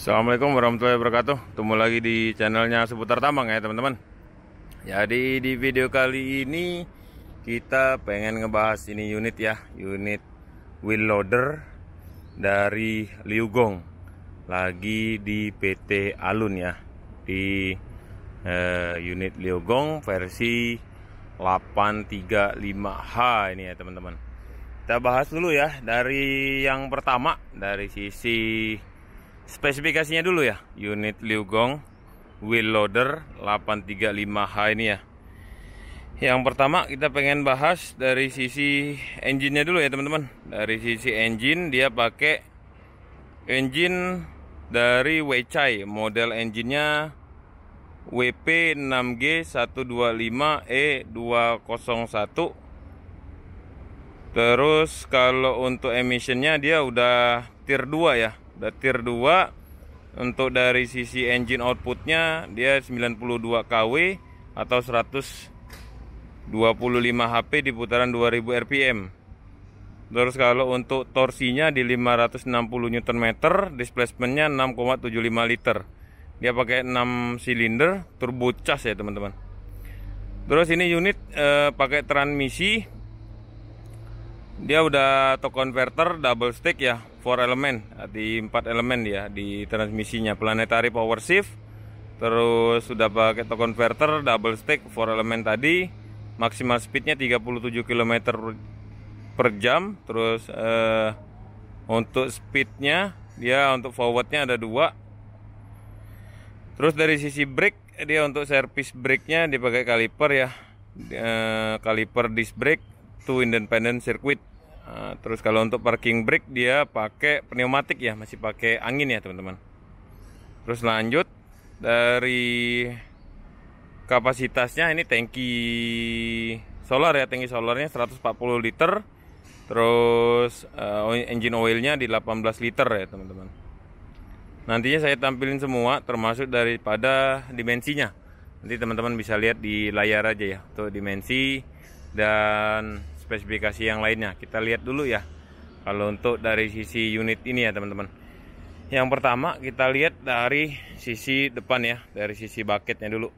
Assalamualaikum warahmatullahi wabarakatuh. Ketemu lagi di channelnya seputar tambang ya teman-teman. Jadi di video kali ini kita pengen ngebahas ini unit ya, unit wheel loader dari Liugong. Lagi di PT Alun ya, di unit Liugong versi 835H ini ya teman-teman. Kita bahas dulu ya dari yang pertama, dari sisi spesifikasinya dulu ya. Unit Liugong wheel loader 835H ini ya. Yang pertama kita pengen bahas dari sisi engine-nya dulu ya teman-teman. Dari sisi engine, dia pakai engine dari Weichai. Model engine-nya WP6G125E201. Terus kalau untuk emissionnya dia udah tier 2 ya, udah tier 2. Untuk dari sisi engine outputnya dia 92 kW atau 125 HP di putaran 2000 rpm. Terus kalau untuk torsinya di 560 Nm, displacementnya 6,75 liter. Dia pakai 6 silinder turbo charge ya teman-teman. Terus ini unit pakai transmisi. Dia udah torque converter double stick ya, 4 elemen, di 4 elemen ya di transmisinya, planetary power shift. Terus sudah pakai torque converter double stick 4 elemen tadi. Maksimal speednya 37 km per jam. Terus untuk speednya dia untuk forwardnya ada 2. Terus dari sisi brake, dia untuk service brake-nya dipakai kaliper ya, kaliper disc brake 2 independent circuit. Terus kalau untuk parking brake dia pakai pneumatik ya, masih pakai angin ya teman-teman. Terus lanjut dari kapasitasnya, ini tangki solar ya, tangki solarnya 140 liter. Terus engine oilnya di 18 liter ya teman-teman. Nantinya saya tampilin semua termasuk daripada dimensinya. Nanti teman-teman bisa lihat di layar aja ya untuk dimensi dan spesifikasi yang lainnya. Kita lihat dulu ya kalau untuk dari sisi unit ini ya teman-teman. Yang pertama kita lihat dari sisi depan ya, dari sisi bucketnya dulu.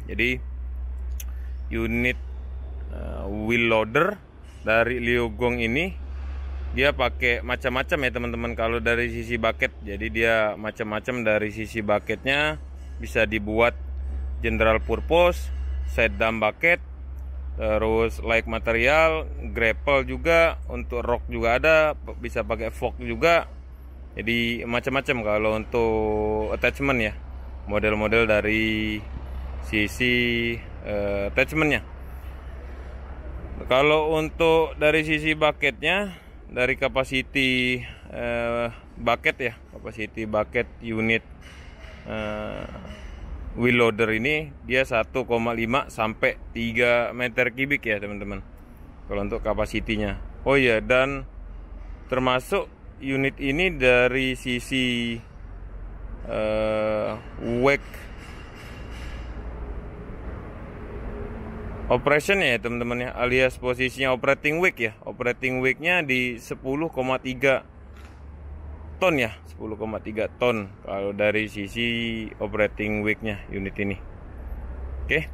Jadi unit wheel loader dari Liugong ini dia pakai macam-macam ya teman-teman kalau dari sisi bucket. Jadi dia macam-macam dari sisi bucketnya, bisa dibuat general purpose, side dam bucket, terus like material, grapple juga, untuk rock juga ada, bisa pakai fork juga. Jadi macam-macam kalau untuk attachment ya, model-model dari sisi attachmentnya. Kalau untuk dari sisi bucketnya, dari capacity bucket ya, capacity bucket unit wheel loader ini dia 1,5 sampai 3 meter kubik ya teman-teman kalau untuk kapasitinya. Oh ya, dan termasuk unit ini dari sisi wake operation ya teman-teman ya, alias posisinya operating wake ya. Operating wake-nya di 10,3 ton ya, 10,3 ton kalau dari sisi operating wake-nya unit ini. Oke,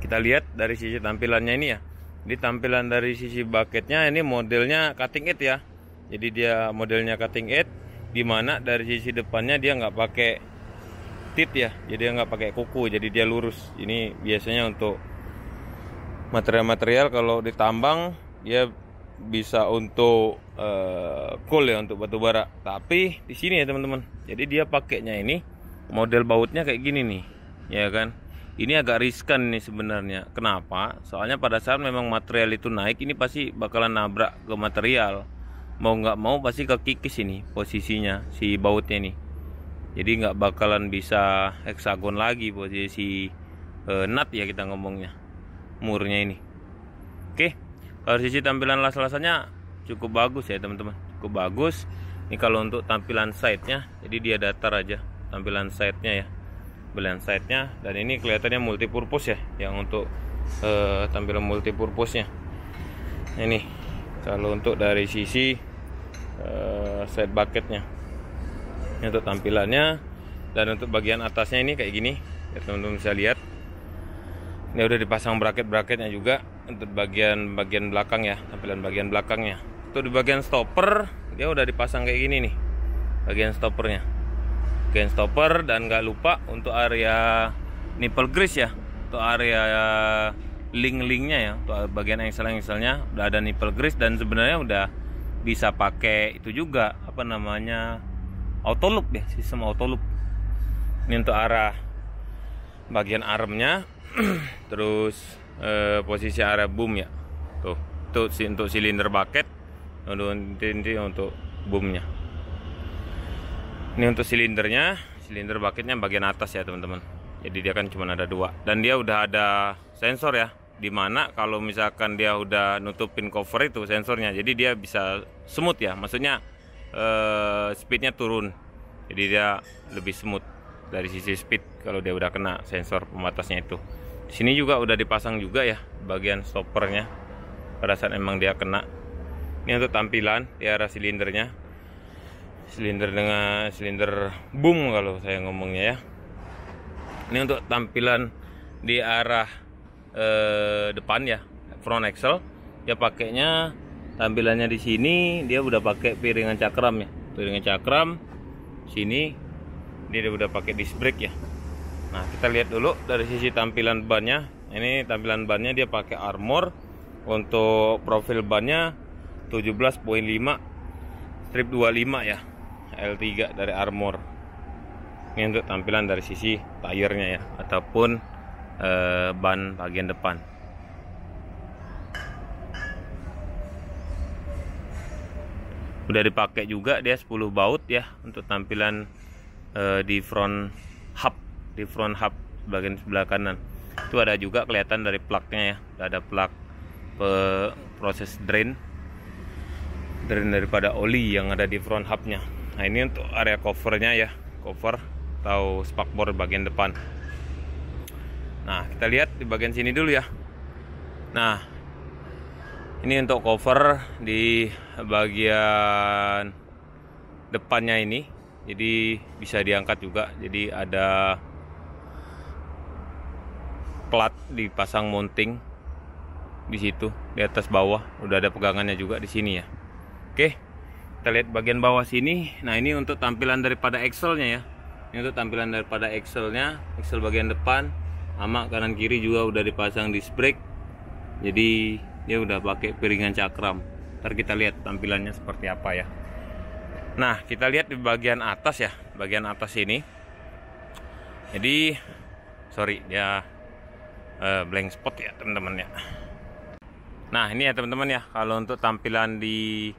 kita lihat dari sisi tampilannya ini ya. Di tampilan dari sisi bucketnya ini modelnya cutting edge ya. Jadi dia modelnya cutting edge, dimana dari sisi depannya dia nggak pakai tit ya, jadi dia nggak pakai kuku, jadi dia lurus. Ini biasanya untuk material-material kalau ditambang dia bisa untuk coal ya, untuk batu bara. Tapi di sini ya teman-teman, jadi dia pakainya ini model bautnya kayak gini nih ya kan. Ini agak riskan nih sebenarnya. Kenapa? Soalnya pada saat memang material itu naik, ini pasti bakalan nabrak ke material, mau nggak mau pasti kekikis ini posisinya si bautnya nih. Jadi nggak bakalan bisa heksagon lagi posisi nut ya kita ngomongnya, murnya ini. Oke, kalau sisi tampilan las-lasannya cukup bagus ya teman-teman, cukup bagus. Ini kalau untuk tampilan side-nya, jadi dia datar aja tampilan side-nya ya, tampilan side-nya. Dan ini kelihatannya multipurpose ya, yang untuk tampilan multipurpose-nya. Ini kalau untuk dari sisi side bucket-nya. Ini untuk tampilannya, dan untuk bagian atasnya ini kayak gini ya, teman-teman bisa lihat. Ini udah dipasang bracket-bracketnya juga untuk bagian belakang ya, tampilan bagian belakangnya. Untuk di bagian stopper dia udah dipasang kayak gini nih, bagian stoppernya. Bagian stopper, dan nggak lupa untuk area nipple grease ya, untuk area link-linknya ya, untuk bagian engsel-engselnya udah ada nipple grease, dan sebenarnya udah bisa pakai itu juga, apa namanya, auto loop ya, sistem auto loop. Ini untuk arah bagian armnya. Terus posisi area boom ya, tuh untuk silinder bucket, untuk boomnya. Ini untuk silindernya, silinder bucketnya bagian atas ya teman-teman. Jadi dia kan cuma ada 2, dan dia udah ada sensor ya, dimana kalau misalkan dia udah nutupin cover itu sensornya, jadi dia bisa smooth ya, maksudnya speednya turun, jadi dia lebih smooth dari sisi speed kalau dia udah kena sensor pembatasnya itu. Di sini juga udah dipasang juga ya bagian stoppernya pada saat emang dia kena. Ini untuk tampilan di arah silindernya, silinder dengan silinder boom kalau saya ngomongnya ya. Ini untuk tampilan di arah depan ya, front axle. Dia pakainya tampilannya di sini dia udah pakai piringan cakram ya, piringan cakram. Sini dia udah pakai disc brake ya. Nah, kita lihat dulu dari sisi tampilan bannya. Ini tampilan bannya dia pakai armor. Untuk profil bannya 17.5 strip 25 ya, L3 dari armor. Ini untuk tampilan dari sisi tire-nya ya, ataupun ban bagian depan. Udah dipakai juga dia 10 baut ya untuk tampilan di front hub. Di front hub bagian sebelah kanan itu ada juga kelihatan dari plugnya ya, udah ada plug proses drain daripada oli yang ada di front hubnya. Nah, ini untuk area covernya ya, cover atau spakbor bagian depan. Nah, kita lihat di bagian sini dulu ya. Nah, ini untuk cover di bagian depannya ini, jadi bisa diangkat juga. Jadi ada plat dipasang mounting di situ, di atas bawah udah ada pegangannya juga di sini ya. Oke, kita lihat bagian bawah sini. Nah, ini untuk tampilan daripada axle-nya ya. Ini untuk tampilan daripada axle-nya, axle bagian depan sama kanan kiri juga udah dipasang disc brake. Jadi dia udah pakai piringan cakram. Ntar kita lihat tampilannya seperti apa ya. Nah, kita lihat di bagian atas ya, bagian atas ini. Jadi sorry dia blank spot ya teman-teman ya. Nah, ini ya teman-teman ya, kalau untuk tampilan di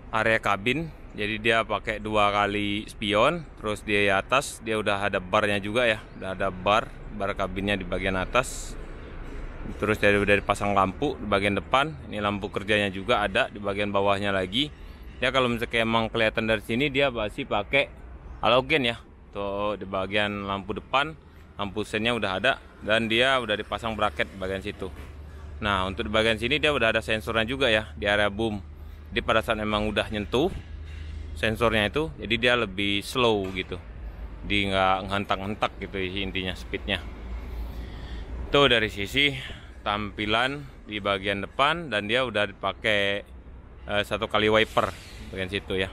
area kabin, jadi dia pakai 2 kali spion. Terus di atas dia udah ada barnya juga ya, udah ada bar kabinnya di bagian atas. Terus dia udah dipasang lampu di bagian depan. Ini lampu kerjanya juga ada di bagian bawahnya lagi. Ya kalau misalnya emang kelihatan dari sini dia pasti pakai halogen ya. Tuh di bagian lampu depan, lampu sennya udah ada, dan dia udah dipasang bracket di bagian situ. Nah, untuk di bagian sini dia udah ada sensornya juga ya di area boom. Jadi pada saat emang udah nyentuh sensornya itu, jadi dia lebih slow gitu. Jadi nggak ngentak-ngentak gitu intinya speednya. Itu dari sisi tampilan di bagian depan, dan dia udah dipakai 1 kali wiper bagian situ ya.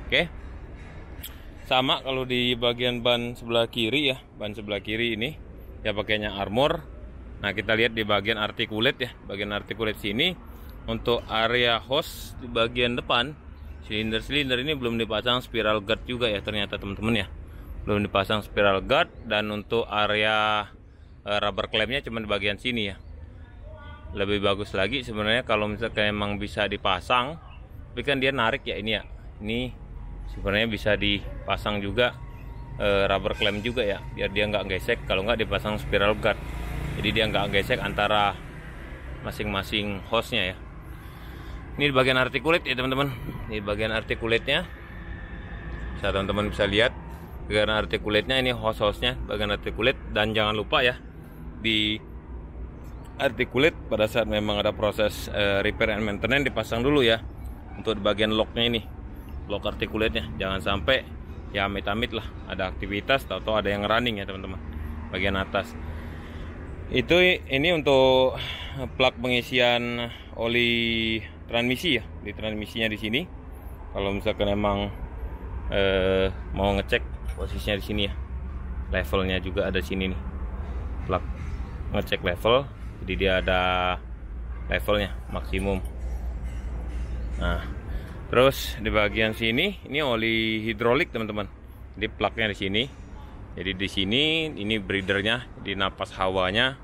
Oke. Sama kalau di bagian ban sebelah kiri ya, ban sebelah kiri ini dia pakainya armor. Nah, kita lihat di bagian articulate ya, bagian articulate sini untuk area hose di bagian depan, silinder ini belum dipasang spiral guard juga ya ternyata teman-teman ya. Belum dipasang spiral guard, dan untuk area rubber clampnya cuma di bagian sini ya. Lebih bagus lagi sebenarnya kalau misalkan emang bisa dipasang, tapi kan dia narik ya ini ya. Ini sebenarnya bisa dipasang juga rubber clamp juga ya, biar dia nggak gesek. Kalau nggak dipasang spiral guard, jadi dia nggak gesek antara masing-masing hose-nya ya. Ini di bagian articulate ya teman-teman. Di bagian articulate-nya bisa teman-teman bisa lihat bagian articulate-nya, ini hose-nya bagian articulate. Dan jangan lupa ya, di articulate pada saat memang ada proses repair and maintenance dipasang dulu ya untuk di bagian locknya ini. blok artikulate-nya. Jangan sampai ya amit-amit lah ada aktivitas atau ada yang running ya teman-teman, bagian atas. Ini untuk plug pengisian oli transmisi ya, di transmisinya di sini. Kalau misalkan emang mau ngecek posisinya di sini ya, levelnya juga ada sini nih, plug ngecek level, jadi dia ada levelnya maksimum. Nah, terus di bagian sini ini oli hidrolik teman-teman. Jadi plugnya di sini. Jadi di sini ini breathernya, di napas hawanya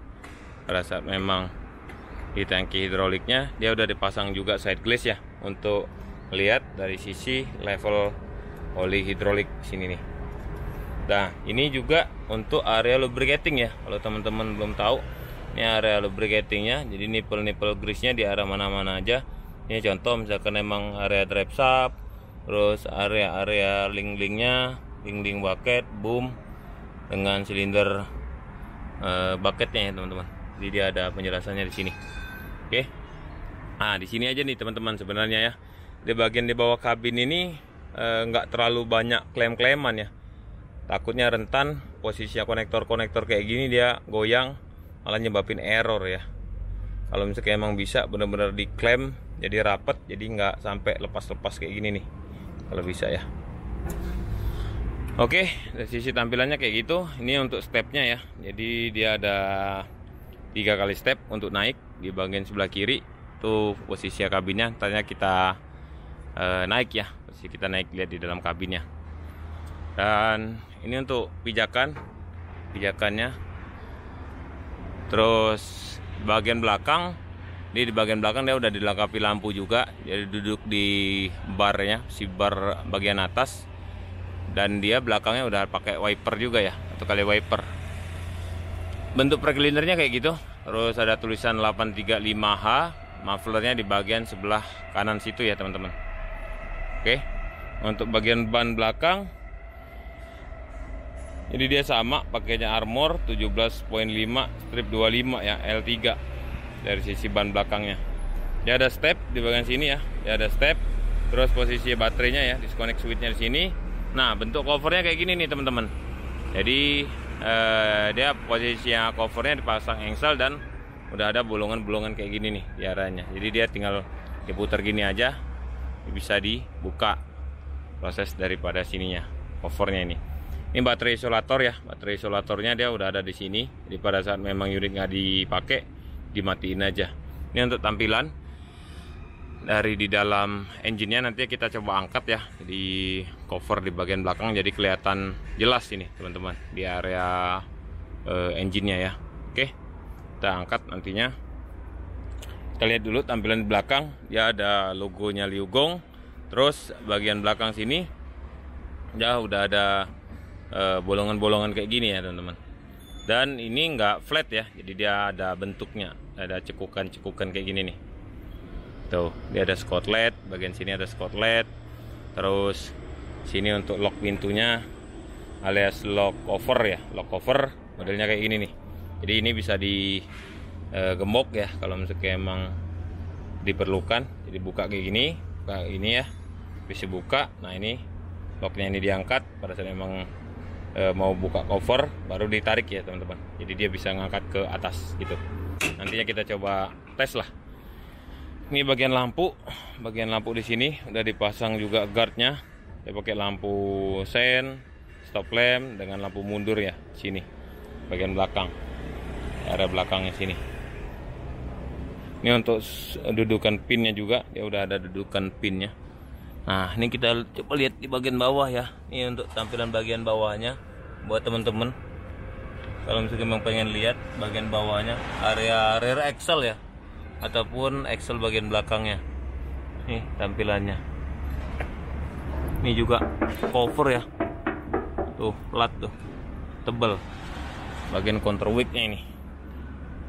pada saat memang di tangki hidroliknya dia udah dipasang juga side glass ya, untuk lihat dari sisi level oli hidrolik sini nih. Nah, ini juga untuk area lubricating ya. Kalau teman-teman belum tahu, ini area lubricatingnya. Jadi nipple grease-nya di arah mana-mana aja. Ini contoh misalkan emang area drive shaft, terus area link-linknya, link bucket, boom, dengan silinder bucketnya ya teman-teman. Jadi dia ada penjelasannya di sini. Oke. Nah, di sini aja nih teman-teman sebenarnya ya. Di bagian di bawah kabin ini nggak terlalu banyak klaim-klaiman ya. Takutnya rentan posisinya konektor-konektor kayak gini dia goyang, malah nyebabin error ya. Kalau misalnya emang bisa benar-benar diklaim jadi rapet, jadi nggak sampai lepas-lepas kayak gini nih, kalau bisa ya. Oke, dari sisi tampilannya kayak gitu. Ini untuk stepnya ya. Jadi dia ada 3 kali step untuk naik. Di bagian sebelah kiri itu posisi kabinnya. Tanya kita naik ya, posisi kita naik, lihat di dalam kabinnya. Dan ini untuk pijakannya. Terus bagian belakang, di bagian belakang dia udah dilengkapi lampu juga. Jadi duduk di barnya, si bar bagian atas. Dan dia belakangnya udah pakai wiper juga ya, 1 kali wiper. Bentuk perglindernya kayak gitu. Terus ada tulisan 835H, mufflernya di bagian sebelah kanan situ ya teman-teman. Oke, untuk bagian ban belakang, jadi dia sama pakainya Armor 17.5 strip 25 ya, L3 dari sisi ban belakangnya. Dia ada step di bagian sini ya, dia ada step. Terus posisi baterainya ya, disconnect switchnya di sini. Nah, bentuk covernya kayak gini nih teman-teman. Jadi dia posisinya covernya dipasang engsel dan udah ada bolongan-bolongan kayak gini nih di arahnya. Jadi dia tinggal diputar gini aja, bisa dibuka proses daripada sininya covernya ini. Ini baterai isolator ya, baterai isolatornya dia udah ada di sini. Jadi pada saat memang unit nggak dipakai, dimatiin aja. Ini untuk tampilan dari di dalam engine-nya. Nanti kita coba angkat ya, di cover di bagian belakang jadi kelihatan jelas ini teman-teman di area engine-nya ya. Oke, kita angkat nantinya. Kita lihat dulu tampilan di belakang. Dia ada logonya Liugong. Terus bagian belakang sini ya udah ada bolongan-bolongan kayak gini ya teman-teman. Dan ini nggak flat ya, jadi dia ada bentuknya, ada cekukan-cekukan kayak gini nih. Tuh, dia ada skotlet, bagian sini ada skotlet. Terus sini untuk lock pintunya alias lock cover ya, lock cover modelnya kayak gini nih. Jadi ini bisa digembok ya kalau misalnya emang diperlukan. Jadi buka kayak gini, buka ini ya, bisa buka. Nah, ini locknya ini diangkat pada saat emang mau buka cover baru ditarik ya teman-teman. Jadi dia bisa ngangkat ke atas gitu. Nantinya kita coba tes lah. Ini bagian lampu di sini udah dipasang juga guardnya. Dia pakai lampu sen, stop lamp dengan lampu mundur ya sini. Bagian belakang, area belakangnya sini. Ini untuk dudukan pinnya juga, dia udah ada dudukan pinnya. Nah, ini kita coba lihat di bagian bawah ya. Ini untuk tampilan bagian bawahnya buat teman-teman. Kalau misalnya memang pengen lihat bagian bawahnya, area rear axle ya, ataupun axle bagian belakangnya. Nih tampilannya. Ini juga cover ya. Tuh, plat tuh. Tebal. Bagian counterweight-nya ini.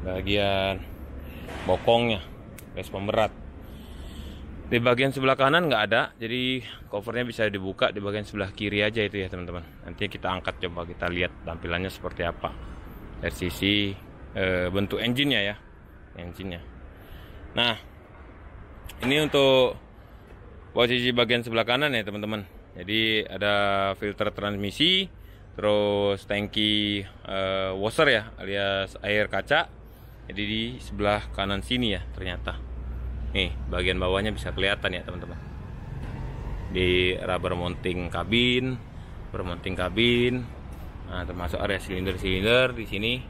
Bagian bokongnya, base pemberat. Di bagian sebelah kanan nggak ada, jadi covernya bisa dibuka di bagian sebelah kiri aja itu ya teman-teman. Nanti kita angkat, coba kita lihat tampilannya seperti apa dari sisi bentuk engine-nya ya, engine-nya. Nah, ini untuk posisi bagian sebelah kanan ya teman-teman. Jadi ada filter transmisi, terus tangki washer ya, alias air kaca. Jadi di sebelah kanan sini ya ternyata. Nih bagian bawahnya bisa kelihatan ya teman-teman. Di rubber mounting kabin, nah termasuk area silinder di sini,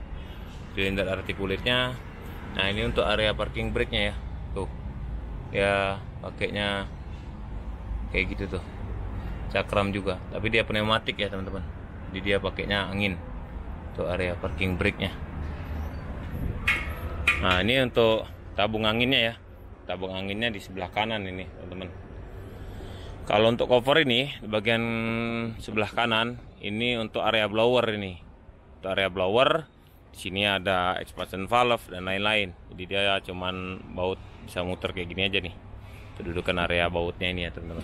silinder artikulitnya. Nah ini untuk area parking brake-nya ya, tuh ya pakainya kayak gitu tuh, cakram juga, tapi dia pneumatik ya teman-teman. Jadi dia pakainya angin untuk area parking brake-nya. Nah ini untuk tabung anginnya ya, tabung anginnya di sebelah kanan ini teman-teman. Kalau untuk cover ini di bagian sebelah kanan ini untuk area blower ini. Untuk area blower di sini ada expansion valve dan lain-lain. Jadi dia cuman baut bisa muter kayak gini aja nih. Kedudukan area bautnya ini ya teman-teman.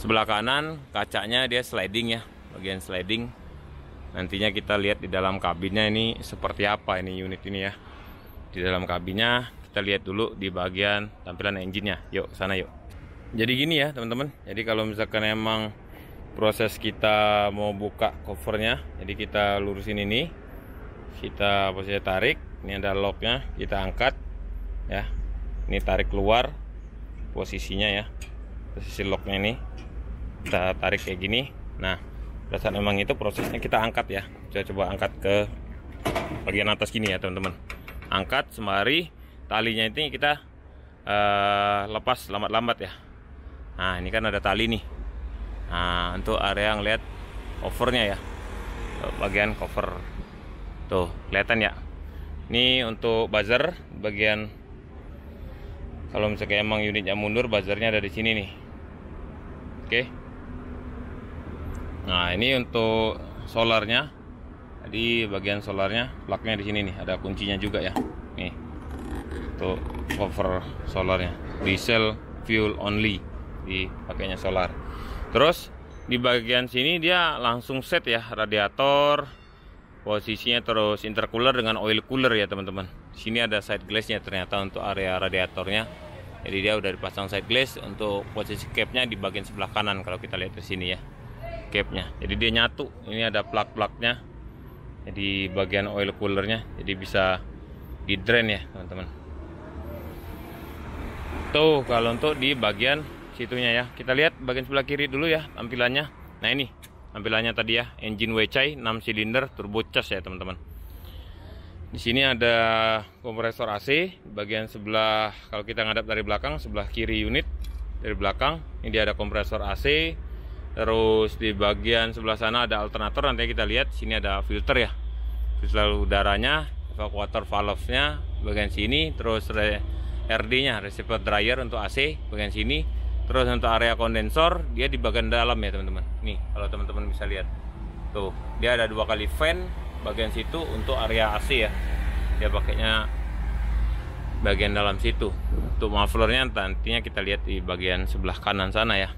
Sebelah kanan kacanya dia sliding ya, bagian sliding. Nantinya kita lihat di dalam kabinnya ini seperti apa ini unit ini ya. Di dalam kabinnya kita lihat dulu di bagian tampilan engine-nya. Yuk sana yuk. Jadi gini ya teman-teman. Jadi kalau misalkan emang proses kita mau buka covernya, jadi kita lurusin ini, kita posisi tarik. Ini ada locknya, kita angkat ya. Ini tarik keluar posisinya ya, posisi locknya ini kita tarik kayak gini. Nah pada saat memang itu prosesnya kita angkat ya. Kita coba angkat ke bagian atas gini ya teman-teman. Angkat sembari talinya ini kita lepas lambat-lambat ya. Nah ini kan ada tali nih. Nah untuk area yang lihat covernya ya, bagian cover tuh kelihatan ya. Ini untuk buzzer bagian, kalau misalnya emang unitnya mundur, buzzernya ada di sini nih. Oke. Nah ini untuk solarnya. Jadi bagian solarnya, plugnya di sini nih, ada kuncinya juga ya. Nih untuk cover solarnya, diesel fuel only, dipakainya solar. Terus di bagian sini dia langsung set ya, radiator posisinya, terus intercooler dengan oil cooler ya teman-teman. Sini ada side glassnya ternyata untuk area radiatornya. Jadi dia udah dipasang side glass. Untuk posisi capnya di bagian sebelah kanan kalau kita lihat di sini ya, capnya. Jadi dia nyatu. Ini ada plug-plugnya. Jadi bagian oil coolernya, jadi bisa di drain ya teman-teman. Tuh kalau untuk di bagian situnya ya, kita lihat bagian sebelah kiri dulu ya tampilannya. Nah ini tampilannya tadi ya, engine Weichai 6 silinder turbocharged ya teman-teman. Di sini ada kompresor AC bagian sebelah, kalau kita ngadap dari belakang, sebelah kiri unit dari belakang. Ini dia ada kompresor AC. Terus di bagian sebelah sana ada alternator, nanti kita lihat sini ada filter ya, filter udaranya, evakuator valve-nya bagian sini. Terus RD-nya, receiver dryer untuk AC bagian sini. Terus untuk area kondensor dia di bagian dalam ya teman-teman. Nih kalau teman-teman bisa lihat tuh, dia ada 2 kali fan bagian situ untuk area AC ya. Dia pakainya bagian dalam situ. Untuk mufflernya nantinya kita lihat di bagian sebelah kanan sana ya.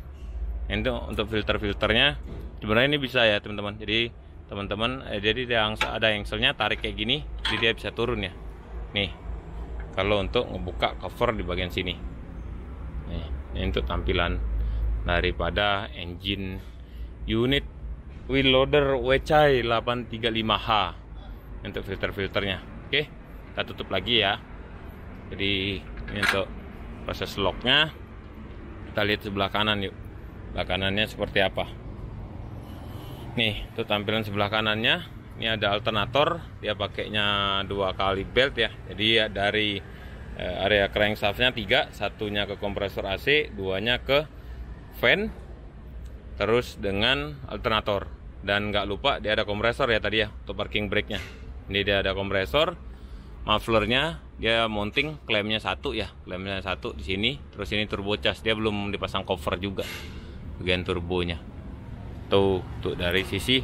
Itu untuk filter-filternya sebenarnya ini bisa ya teman-teman. Jadi teman-teman jadi yang ada engselnya, tarik kayak gini, jadi dia bisa turun ya. Nih kalau untuk ngebuka cover di bagian sini. Nih ini untuk tampilan daripada engine unit wheel loader Weichai 835H untuk filter-filternya. Oke, kita tutup lagi ya. Jadi ini untuk proses locknya. Kita lihat sebelah kanan yuk. Sebelah kanannya seperti apa. Nih, itu tampilan sebelah kanannya. Ini ada alternator, dia pakainya 2 kali belt ya. Jadi dari area crankshaftnya 3, satunya ke kompresor AC, 2-nya ke fan, terus dengan alternator. Dan nggak lupa dia ada kompresor ya tadi ya untuk parking brake-nya. Ini dia ada kompresor. Mufflernya dia mounting, klemnya 1 ya, klemnya 1 di sini. Terus ini turbocharged, dia belum dipasang cover juga bagian turbonya. Tuh dari sisi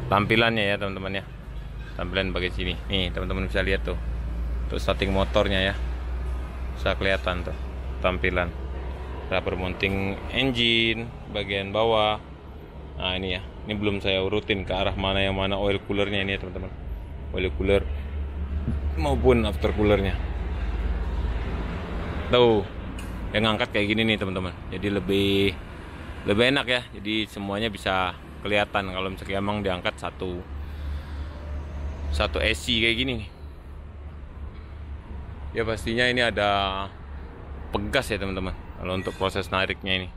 tampilannya ya teman-teman ya, tampilan bagian sini. Nih teman-teman bisa lihat tuh, untuk starting motornya ya, bisa kelihatan tuh tampilan rubber mounting engine bagian bawah. Nah ini ya, ini belum saya urutin ke arah mana yang mana oil coolernya ini ya teman-teman, oil cooler maupun after coolernya. Tuh yang ngangkat kayak gini nih teman-teman. Jadi lebih enak ya. Jadi semuanya bisa kelihatan kalau misalnya emang diangkat satu SC kayak gini nih. Ya pastinya ini ada pegas ya teman-teman kalau untuk proses nariknya ini.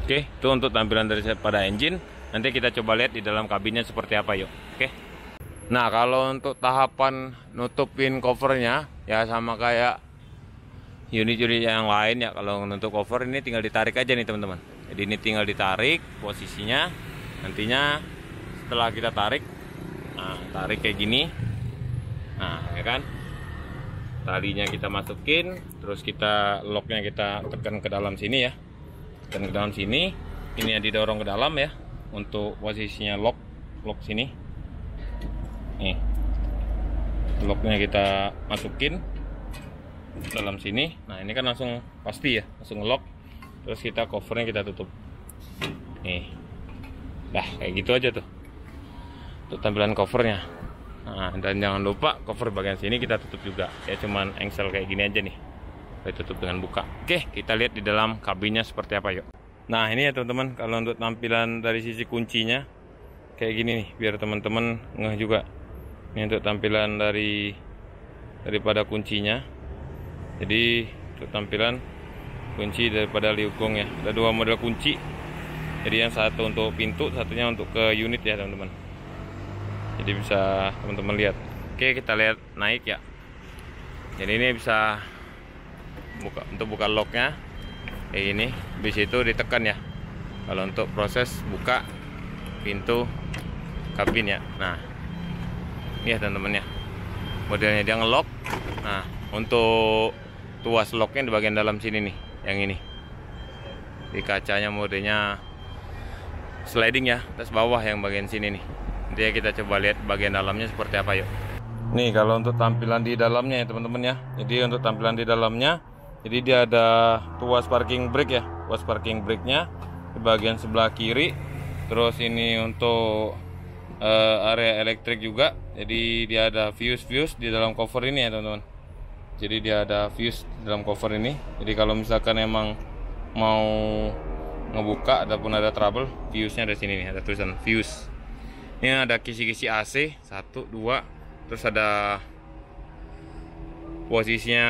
Oke, itu untuk tampilan daripada engine. Nanti kita coba lihat di dalam kabinnya seperti apa yuk. Oke. Nah, kalau untuk tahapan nutupin covernya ya sama kayak unit-unit yang lain ya. Kalau untuk cover ini tinggal ditarik aja nih teman-teman. Jadi ini tinggal ditarik posisinya. Nantinya setelah kita tarik, nah tarik kayak gini. Nah, ya kan? Talinya kita masukin, terus kita locknya kita tekan ke dalam sini ya. Tekan ke dalam sini. Ini yang didorong ke dalam ya. Untuk posisinya lock sini. Nih, locknya kita masukin dalam sini. Nah ini kan langsung pasti ya, langsung lock. Terus kita covernya kita tutup. Nih, dah kayak gitu aja tuh untuk tampilan covernya. Nah, dan jangan lupa cover bagian sini kita tutup juga. Ya cuman engsel kayak gini aja nih. Kita tutup dengan buka. Oke, kita lihat di dalam kabinnya seperti apa yuk. Nah ini ya teman-teman, kalau untuk tampilan dari sisi kuncinya kayak gini nih, biar teman-teman ngeh juga. Ini untuk tampilan daripada kuncinya. Jadi untuk tampilan kunci daripada Liu Gong ya. Ada dua model kunci. Jadi yang satu untuk pintu, satunya untuk ke unit ya teman-teman. Jadi bisa teman-teman lihat. Oke, kita lihat naik ya. Jadi ini bisa buka locknya kayak gini. Habis itu ditekan ya. Kalau untuk proses buka pintu kabin ya. Nah, ini ya teman-teman ya. Modelnya dia ngelock. Nah, untuk tuas locknya di bagian dalam sini nih, yang ini. Di kacanya modenya sliding ya, atas bawah yang bagian sini nih. Nanti ya kita coba lihat bagian dalamnya seperti apa yuk. Nih kalau untuk tampilan di dalamnya ya teman-teman ya. Jadi untuk tampilan di dalamnya, jadi dia ada tuas parking brake ya. Tuas parking brake-nya di bagian sebelah kiri. Terus ini untuk area elektrik juga. Jadi dia ada fuse di dalam cover ini ya teman-teman. Jadi dia ada fuse di dalam cover ini. Jadi kalau misalkan emang mau ngebuka ataupun ada trouble, fuse-nya ada sini nih, ada tulisan fuse. Ini ada kisi-kisi AC 1, 2. Terus ada posisinya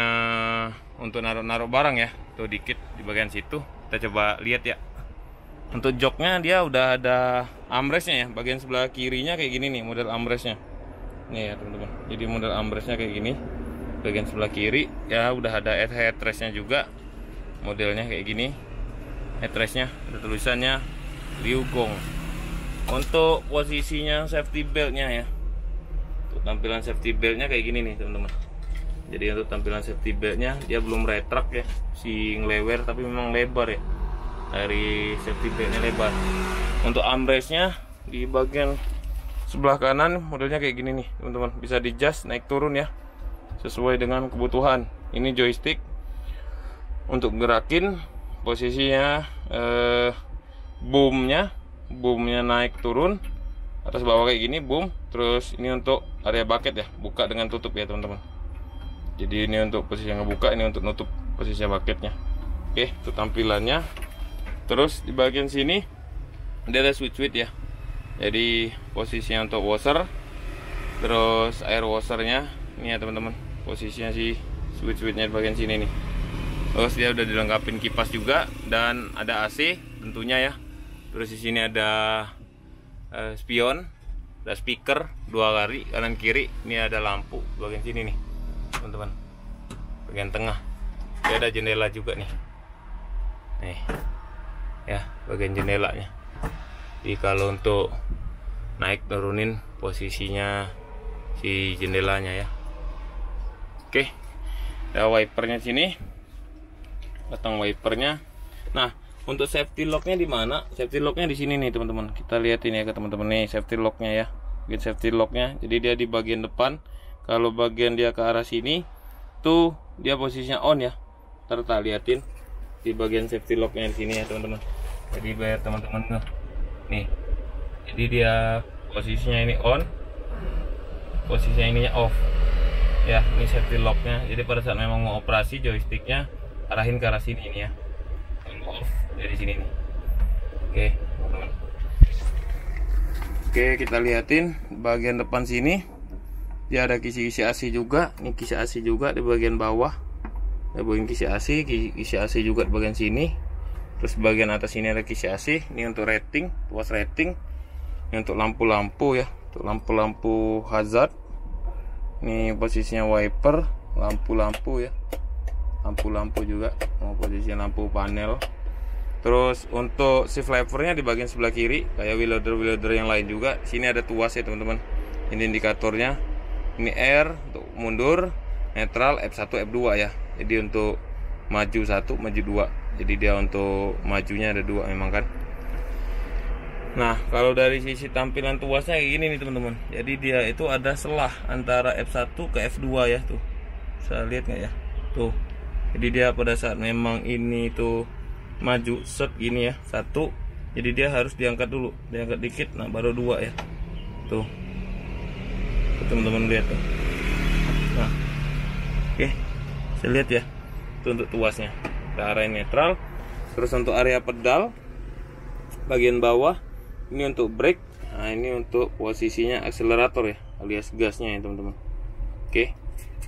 untuk naruh barang ya. Tuh dikit di bagian situ. Kita coba lihat ya. Untuk joknya dia udah ada armrestnya ya. Bagian sebelah kirinya kayak gini nih model armrestnya. Nih ya teman-teman. Jadi model armrestnya kayak gini. Bagian sebelah kiri ya udah ada headrestnya juga. Modelnya kayak gini. Headrestnya ada tulisannya Liu Gong. Untuk posisinya safety beltnya ya. Untuk tampilan safety beltnya kayak gini nih teman-teman. Jadi untuk tampilan safety beltnya dia belum retrak ya. Si ngelewer tapi memang lebar ya. Dari safety beltnya lebar. Untuk armrestnya di bagian sebelah kanan modelnya kayak gini nih teman-teman. Bisa di adjust naik turun ya, sesuai dengan kebutuhan. Ini joystick untuk gerakin posisinya, boomnya naik turun atas bawah kayak gini, boom. Terus ini untuk area bucket ya, buka dengan tutup ya teman-teman. Jadi ini untuk posisi yang ngebuka, ini untuk nutup posisinya bucketnya. Oke, itu tampilannya. Terus di bagian sini dia ada switch ya. Jadi posisinya untuk washer, terus air washernya ini ya teman-teman. Posisinya si switch-nya di bagian sini nih. Terus dia udah dilengkapin kipas juga dan ada AC tentunya ya. Terus di sini ada spion, ada speaker 2 kali kanan kiri. Ini ada lampu di bagian sini nih teman-teman. Bagian tengah. Dia ada jendela juga nih. Nih. Ya, bagian jendelanya. Jadi kalau untuk naik turunin posisinya si jendelanya ya. Oke. Ada wipernya sini. Batang wipernya. Nah, untuk safety locknya di mana? Safety locknya di sini nih teman-teman. Kita lihat ini ya ke teman-teman nih safety locknya ya. Bagian safety locknya. Jadi dia di bagian depan. Kalau bagian dia ke arah sini, tuh dia posisinya on ya. Ntar kita liatin di bagian safety locknya di sini ya teman-teman. Jadi biar teman-teman nih. Jadi dia posisinya ini on, posisinya ininya off. ya. Ini safety locknya, jadi pada saat memang mau operasi joysticknya arahin ke arah sini ini ya. Kalau off dari sini nih. Oke teman-teman. Oke, kita liatin bagian depan sini dia ada kisi-kisi AC juga. Ini kisi AC juga di bagian bawah, ada bagian kisi AC juga di bagian sini. Terus bagian atas ini ada kisi AC. Ini untuk rating, tuas rating. Ini untuk lampu-lampu ya, untuk lampu-lampu hazard. Ini posisinya wiper, lampu-lampu ya, lampu-lampu juga. Posisinya lampu panel. Terus untuk shift levernya di bagian sebelah kiri, kayak wheel loader yang lain juga. Sini ada tuas ya teman-teman. Ini indikatornya. Ini R untuk mundur, netral, F1, F2 ya. Jadi untuk maju 1, maju 2. Jadi dia untuk majunya ada 2 memang kan. Nah, kalau dari sisi tampilan tuasnya kayak gini nih teman-teman. Jadi dia itu ada selah antara F1 ke F2 ya tuh. Bisa lihat nggak ya? Tuh. Jadi dia pada saat memang ini tuh maju set gini ya, 1. Jadi dia harus diangkat dulu, diangkat dikit, nah baru 2 ya. Tuh. Teman-teman lihat tuh. Nah. Oke. Saya lihat ya. Itu untuk tuasnya. Kita arahin netral. Terus untuk area pedal bagian bawah ini untuk brake. Nah, ini untuk posisinya akselerator ya, alias gasnya ya teman-teman. Oke.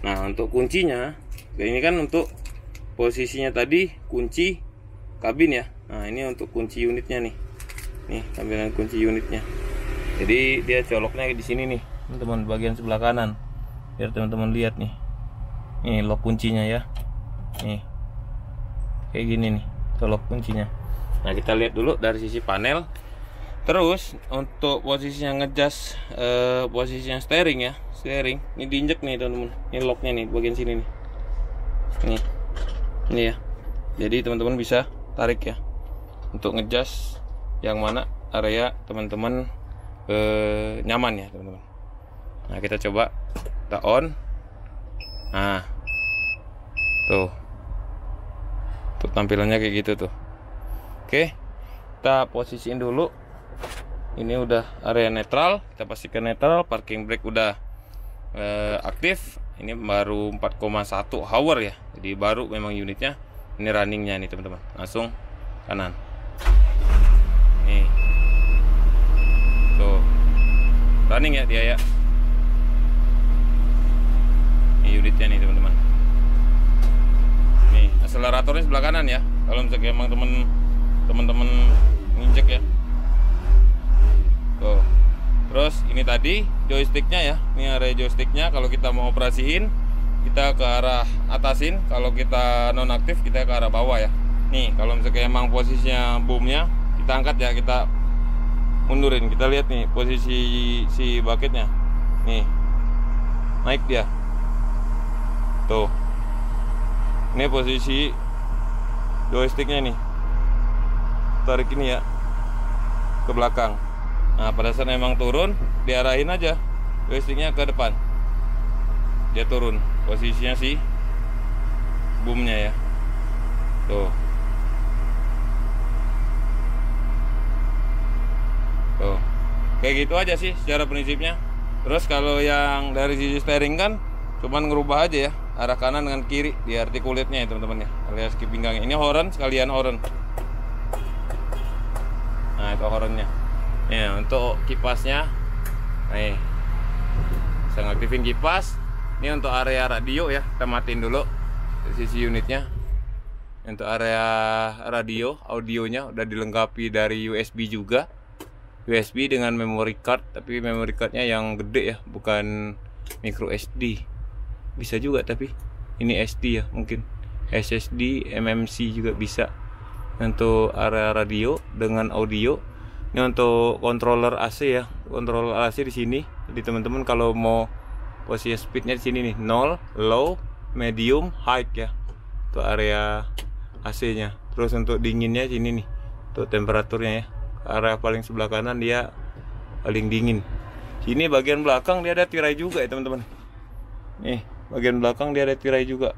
Nah, untuk kuncinya ini kan untuk posisinya tadi kunci kabin ya. Nah, ini untuk kunci unitnya nih. Nih, tampilan kunci unitnya. Jadi dia coloknya di sini nih, teman-teman, bagian sebelah kanan. Biar teman-teman lihat nih. Nih lock kuncinya ya. Nih. Kayak gini nih, colok kuncinya. Nah, kita lihat dulu dari sisi panel. Terus untuk posisinya ngejas posisinya steering ya. Steering ini diinjek nih, teman-teman. Ini locknya nih bagian sini nih. Nih. Ini ya. Jadi teman-teman bisa tarik ya untuk ngejas yang mana area teman-teman nyaman ya teman-teman. Nah, kita coba kita on. Nah, tuh tampilannya kayak gitu tuh. Oke, kita posisiin dulu. Ini udah area netral, kita pastikan netral. Parking brake udah aktif. Ini baru 4,1 hour ya, jadi baru memang unitnya. Ini runningnya nih teman-teman, langsung kanan. Nih, tuh running ya dia ya. Ini unitnya nih teman-teman. Nih akseleratornya sebelah kanan ya. Kalau misalnya emang teman-teman nginjek ya. Tuh. Terus ini tadi joysticknya ya. Ini area joysticknya. Kalau kita mau operasiin, kita ke arah atasin. Kalau kita nonaktif, kita ke arah bawah ya. Nih kalau misalnya emang posisinya boomnya, kita angkat ya, kita mundurin. Kita lihat nih posisi si bucketnya. Nih naik dia. Tuh. Ini posisi joysticknya nih. Tarik ini ya ke belakang. Nah, pada saat memang turun, diarahin aja joysticknya ke depan. Dia turun posisinya si boomnya ya. Tuh. Tuh. Kayak gitu aja sih secara prinsipnya. Terus kalau yang dari sisi steering kan cuman ngerubah aja ya arah kanan dengan kiri di artikulitnya ya teman-teman ya, alias skip pinggangnya. Ini horn sekalian horn. Nah, itu hornnya. Ya, untuk kipasnya, nih, saya ngaktifin kipas. Ini untuk area radio ya, kita matiin dulu sisi unitnya. Untuk area radio, audionya udah dilengkapi dari USB juga, USB dengan memory card, tapi memory cardnya yang gede ya, bukan micro SD. Bisa juga tapi ini SD ya, mungkin SSD, MMC juga bisa. Untuk area radio dengan audio. Ini untuk controller AC ya, controller AC di sini. Jadi teman-teman kalau mau posisi speednya di sini nih, 0, low, medium, high ya. Untuk area AC-nya. Terus untuk dinginnya sini nih, untuk temperaturnya ya. Area paling sebelah kanan dia paling dingin. Sini bagian belakang dia ada tirai juga ya teman-teman. Nih bagian belakang dia ada tirai juga.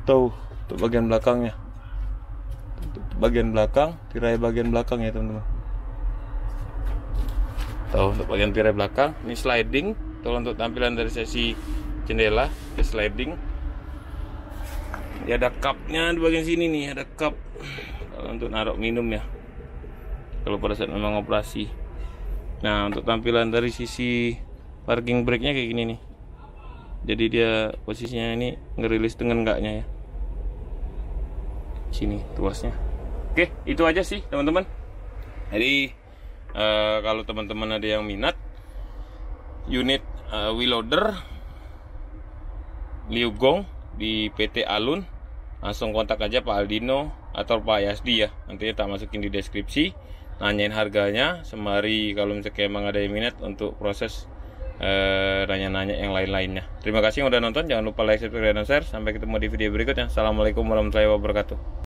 Tuh, untuk bagian belakangnya. Bagian belakang, tirai bagian belakang ya teman-teman. Tuh, untuk bagian tirai belakang ini sliding. Kalau untuk tampilan dari sesi jendela, ke sliding. Ya ada cupnya di bagian sini nih, ada cup kalau untuk naruh minum ya. Kalau pada saat memang operasi. Nah, untuk tampilan dari sisi parking brake-nya kayak gini nih. Jadi dia posisinya ini ngerilis dengan enggaknya ya. Sini tuasnya. Oke, itu aja sih teman-teman. Jadi kalau teman-teman ada yang minat unit wheel loader Liu Gong di PT Alun, langsung kontak aja Pak Aldino atau Pak Yasdi ya. Nantinya tak masukin di deskripsi. Nanyain harganya, sembari kalau misalnya emang ada yang minat untuk proses nanya-nanya yang lain-lainnya. Terima kasih yang udah nonton. Jangan lupa like, subscribe, dan share. Sampai ketemu di video berikutnya. Assalamualaikum warahmatullahi wabarakatuh.